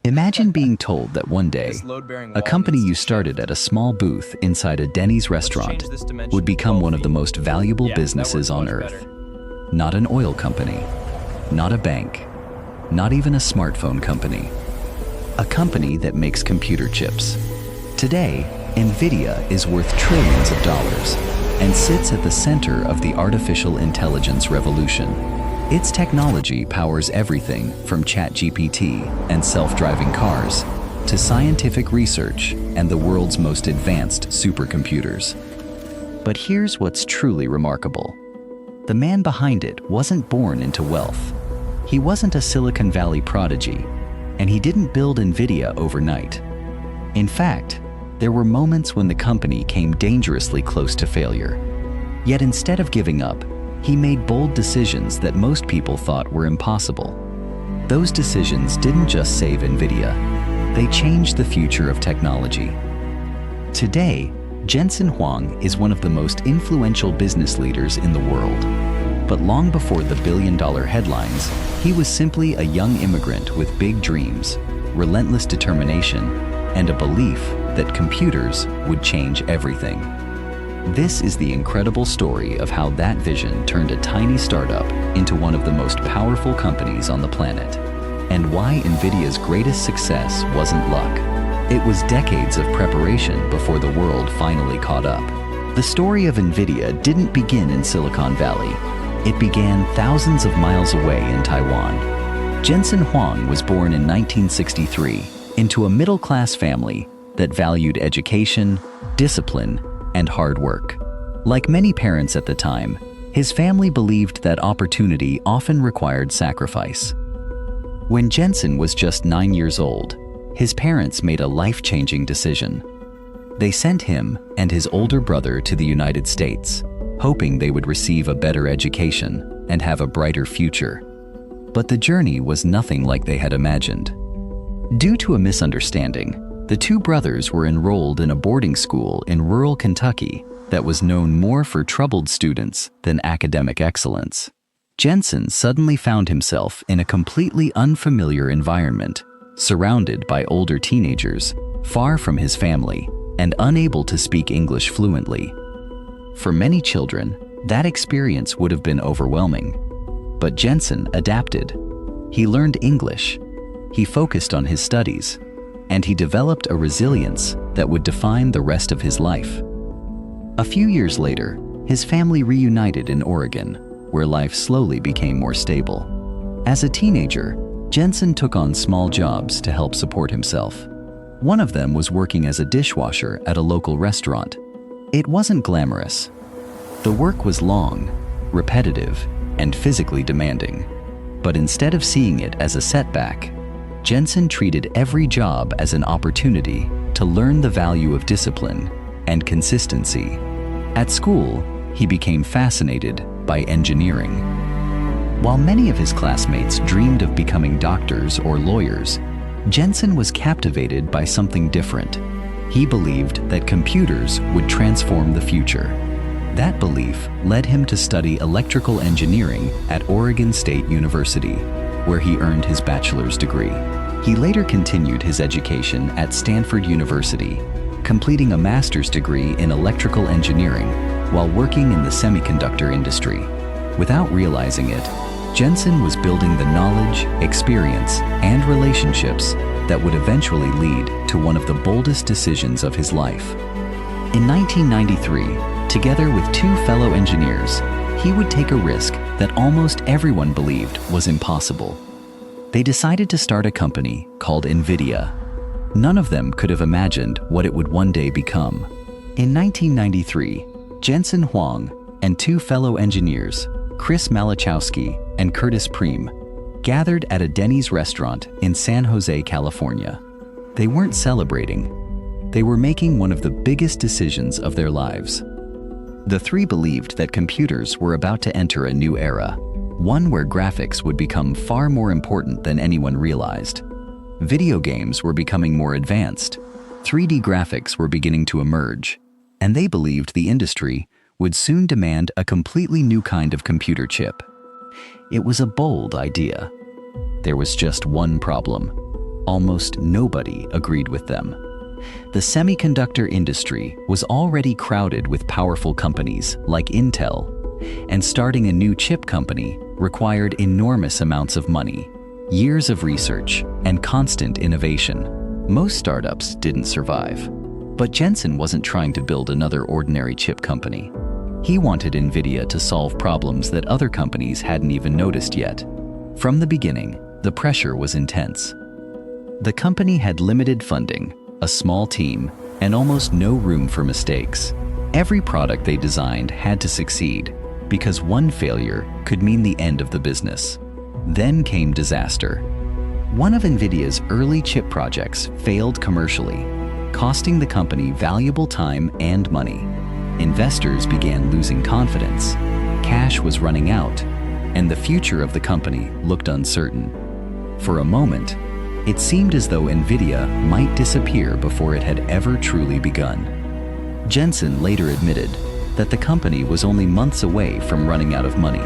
Imagine being told that one day, This load-bearing a wall company needs you to started change. at a small booth inside a Denny's Let's restaurant change this dimension would to become 12 one of the feet. most valuable Yeah, that businesses works on much Earth. better. Not an oil company, not a bank, not even a smartphone company. A company that makes computer chips. Today, NVIDIA is worth trillions of dollars and sits at the center of the artificial intelligence revolution. Its technology powers everything from ChatGPT and self-driving cars to scientific research and the world's most advanced supercomputers. But here's what's truly remarkable. The man behind it wasn't born into wealth. He wasn't a Silicon Valley prodigy, and he didn't build NVIDIA overnight. In fact, there were moments when the company came dangerously close to failure. Yet instead of giving up, he made bold decisions that most people thought were impossible. Those decisions didn't just save NVIDIA, they changed the future of technology. Today, Jensen Huang is one of the most influential business leaders in the world. But long before the billion-dollar headlines, he was simply a young immigrant with big dreams, relentless determination, and a belief that computers would change everything. This is the incredible story of how that vision turned a tiny startup into one of the most powerful companies on the planet, and why NVIDIA's greatest success wasn't luck. It was decades of preparation before the world finally caught up. The story of NVIDIA didn't begin in Silicon Valley. It began thousands of miles away in Taiwan. Jensen Huang was born in 1963 into a middle-class family that valued education, discipline, and hard work. Like many parents at the time, his family believed that opportunity often required sacrifice. When Jensen was just 9 years old, his parents made a life-changing decision. They sent him and his older brother to the United States, hoping they would receive a better education and have a brighter future. But the journey was nothing like they had imagined. Due to a misunderstanding, the two brothers were enrolled in a boarding school in rural Kentucky that was known more for troubled students than academic excellence. Jensen suddenly found himself in a completely unfamiliar environment, surrounded by older teenagers, far from his family, and unable to speak English fluently. For many children, that experience would have been overwhelming. But Jensen adapted. He learned English, he focused on his studies, and he developed a resilience that would define the rest of his life. A few years later, his family reunited in Oregon, where life slowly became more stable. As a teenager, Jensen took on small jobs to help support himself. One of them was working as a dishwasher at a local restaurant. It wasn't glamorous. The work was long, repetitive, and physically demanding. But instead of seeing it as a setback, Jensen treated every job as an opportunity to learn the value of discipline and consistency. At school, he became fascinated by engineering. While many of his classmates dreamed of becoming doctors or lawyers, Jensen was captivated by something different. He believed that computers would transform the future. That belief led him to study electrical engineering at Oregon State University, where he earned his bachelor's degree. He later continued his education at Stanford University, completing a master's degree in electrical engineering while working in the semiconductor industry. Without realizing it, Jensen was building the knowledge, experience, and relationships that would eventually lead to one of the boldest decisions of his life. In 1993, together with two fellow engineers, he would take a risk that almost everyone believed was impossible. They decided to start a company called NVIDIA. None of them could have imagined what it would one day become. In 1993, Jensen Huang and two fellow engineers, Chris Malachowski and Curtis Preem, gathered at a Denny's restaurant in San Jose, California. They weren't celebrating. They were making one of the biggest decisions of their lives. The three believed that computers were about to enter a new era, one where graphics would become far more important than anyone realized. Video games were becoming more advanced, 3D graphics were beginning to emerge, and they believed the industry would soon demand a completely new kind of computer chip. It was a bold idea. There was just one problem. almost nobody agreed with them. The semiconductor industry was already crowded with powerful companies like Intel, and starting a new chip company required enormous amounts of money, years of research, and constant innovation. Most startups didn't survive. But Jensen wasn't trying to build another ordinary chip company. He wanted NVIDIA to solve problems that other companies hadn't even noticed yet. From the beginning, the pressure was intense. The company had limited funding, a small team, and almost no room for mistakes. Every product they designed had to succeed, because one failure could mean the end of the business. Then came disaster. One of NVIDIA's early chip projects failed commercially, costing the company valuable time and money. Investors began losing confidence, cash was running out, and the future of the company looked uncertain. For a moment, it seemed as though NVIDIA might disappear before it had ever truly begun. Jensen later admitted that the company was only months away from running out of money.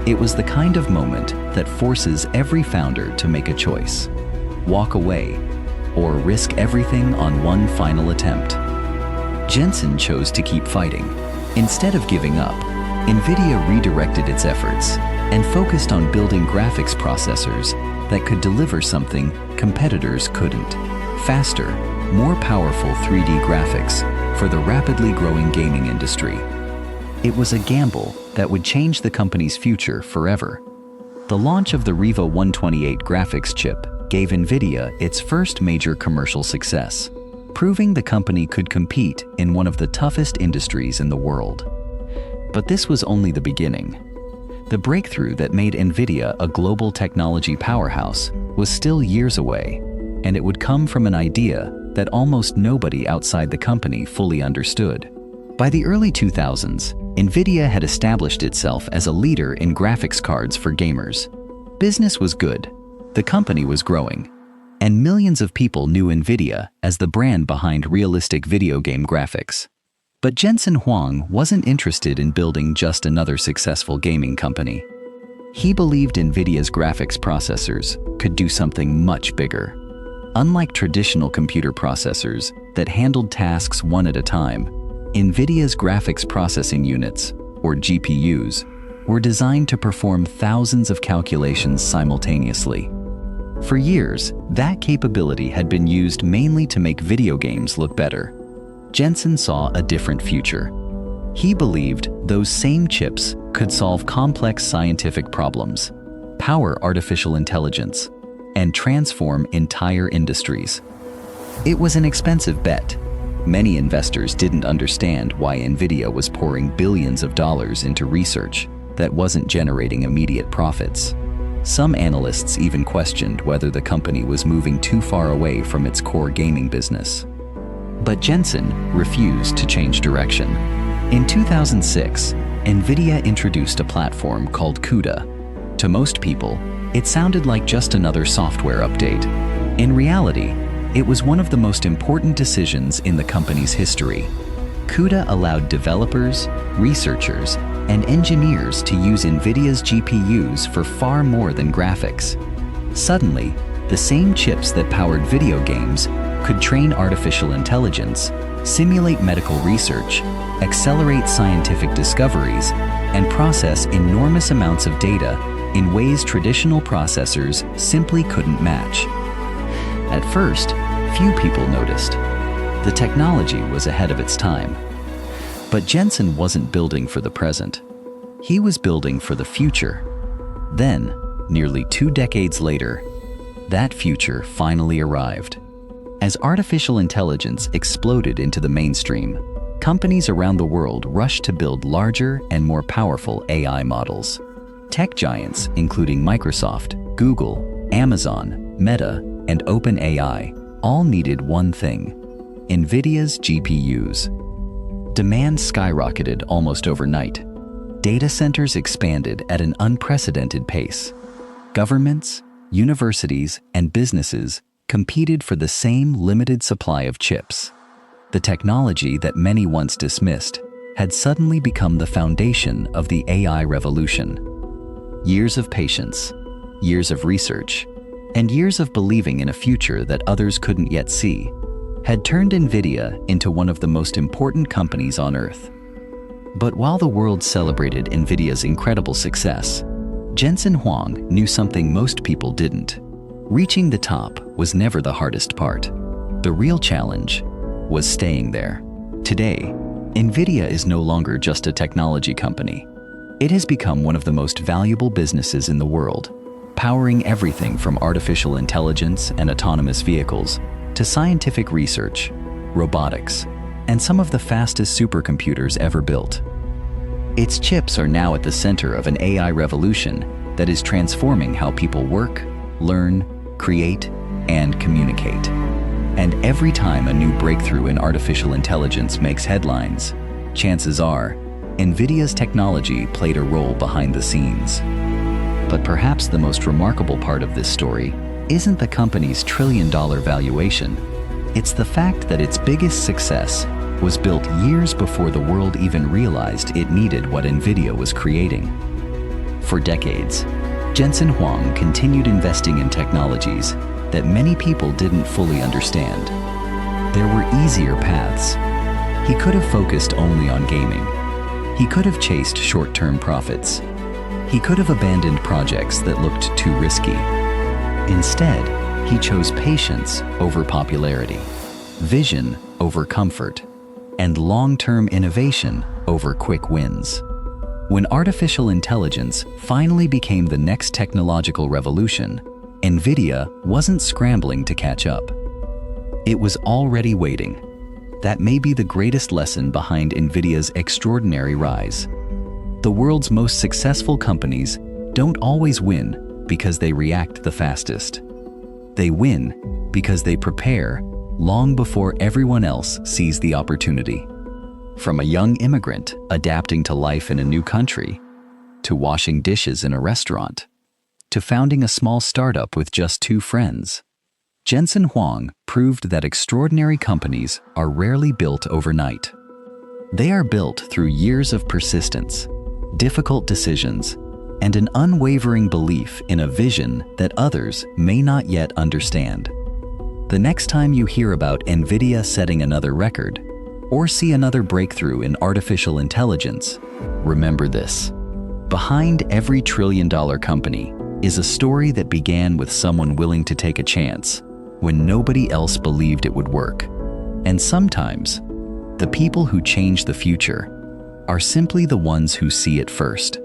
It was the kind of moment that forces every founder to make a choice: walk away or risk everything on one final attempt. Jensen chose to keep fighting. Instead of giving up, NVIDIA redirected its efforts and focused on building graphics processors that could deliver something competitors couldn't: faster, more powerful 3D graphics for the rapidly growing gaming industry. It was a gamble that would change the company's future forever. The launch of the Riva 128 graphics chip gave NVIDIA its first major commercial success, proving the company could compete in one of the toughest industries in the world. But this was only the beginning. The breakthrough that made NVIDIA a global technology powerhouse was still years away, and it would come from an idea that almost nobody outside the company fully understood. By the early 2000s, NVIDIA had established itself as a leader in graphics cards for gamers. Business was good, the company was growing, and millions of people knew NVIDIA as the brand behind realistic video game graphics. But Jensen Huang wasn't interested in building just another successful gaming company. He believed NVIDIA's graphics processors could do something much bigger. Unlike traditional computer processors that handled tasks one at a time, NVIDIA's graphics processing units, or GPUs, were designed to perform thousands of calculations simultaneously. For years, that capability had been used mainly to make video games look better. Jensen saw a different future. He believed those same chips could solve complex scientific problems, power artificial intelligence, and transform entire industries. It was an expensive bet. Many investors didn't understand why NVIDIA was pouring billions of dollars into research that wasn't generating immediate profits. Some analysts even questioned whether the company was moving too far away from its core gaming business. But Jensen refused to change direction. In 2006, NVIDIA introduced a platform called CUDA. To most people, it sounded like just another software update. In reality, it was one of the most important decisions in the company's history. CUDA allowed developers, researchers, and engineers to use NVIDIA's GPUs for far more than graphics. Suddenly, the same chips that powered video games could train artificial intelligence, simulate medical research, accelerate scientific discoveries, and process enormous amounts of data in ways traditional processors simply couldn't match. At first, few people noticed. The technology was ahead of its time. But Jensen wasn't building for the present. He was building for the future. Then, nearly 2 decades later, that future finally arrived. As artificial intelligence exploded into the mainstream, companies around the world rushed to build larger and more powerful AI models. Tech giants, including Microsoft, Google, Amazon, Meta, and OpenAI, all needed one thing: NVIDIA's GPUs. Demand skyrocketed almost overnight. Data centers expanded at an unprecedented pace. Governments, universities, and businesses competed for the same limited supply of chips. The technology that many once dismissed had suddenly become the foundation of the AI revolution. Years of patience, years of research, and years of believing in a future that others couldn't yet see had turned NVIDIA into one of the most important companies on Earth. But while the world celebrated NVIDIA's incredible success, Jensen Huang knew something most people didn't. Reaching the top was never the hardest part. The real challenge was staying there. Today, NVIDIA is no longer just a technology company. It has become one of the most valuable businesses in the world, powering everything from artificial intelligence and autonomous vehicles to scientific research, robotics, and some of the fastest supercomputers ever built. Its chips are now at the center of an AI revolution that is transforming how people work, learn, create, and communicate. And every time a new breakthrough in artificial intelligence makes headlines, chances are NVIDIA's technology played a role behind the scenes. But perhaps the most remarkable part of this story isn't the company's trillion-dollar valuation. It's the fact that its biggest success was built years before the world even realized it needed what NVIDIA was creating. For decades, Jensen Huang continued investing in technologies that many people didn't fully understand. There were easier paths. He could have focused only on gaming. He could have chased short-term profits. He could have abandoned projects that looked too risky. Instead, he chose patience over popularity, vision over comfort, and long-term innovation over quick wins. When artificial intelligence finally became the next technological revolution, NVIDIA wasn't scrambling to catch up. It was already waiting. That may be the greatest lesson behind NVIDIA's extraordinary rise. The world's most successful companies don't always win because they react the fastest. They win because they prepare long before everyone else sees the opportunity. From a young immigrant adapting to life in a new country, to washing dishes in a restaurant, to founding a small startup with just 2 friends, Jensen Huang proved that extraordinary companies are rarely built overnight. They are built through years of persistence, difficult decisions, and an unwavering belief in a vision that others may not yet understand. The next time you hear about NVIDIA setting another record, or see another breakthrough in artificial intelligence, remember this. Behind every trillion-dollar company is a story that began with someone willing to take a chance when nobody else believed it would work. And sometimes, the people who change the future are simply the ones who see it first.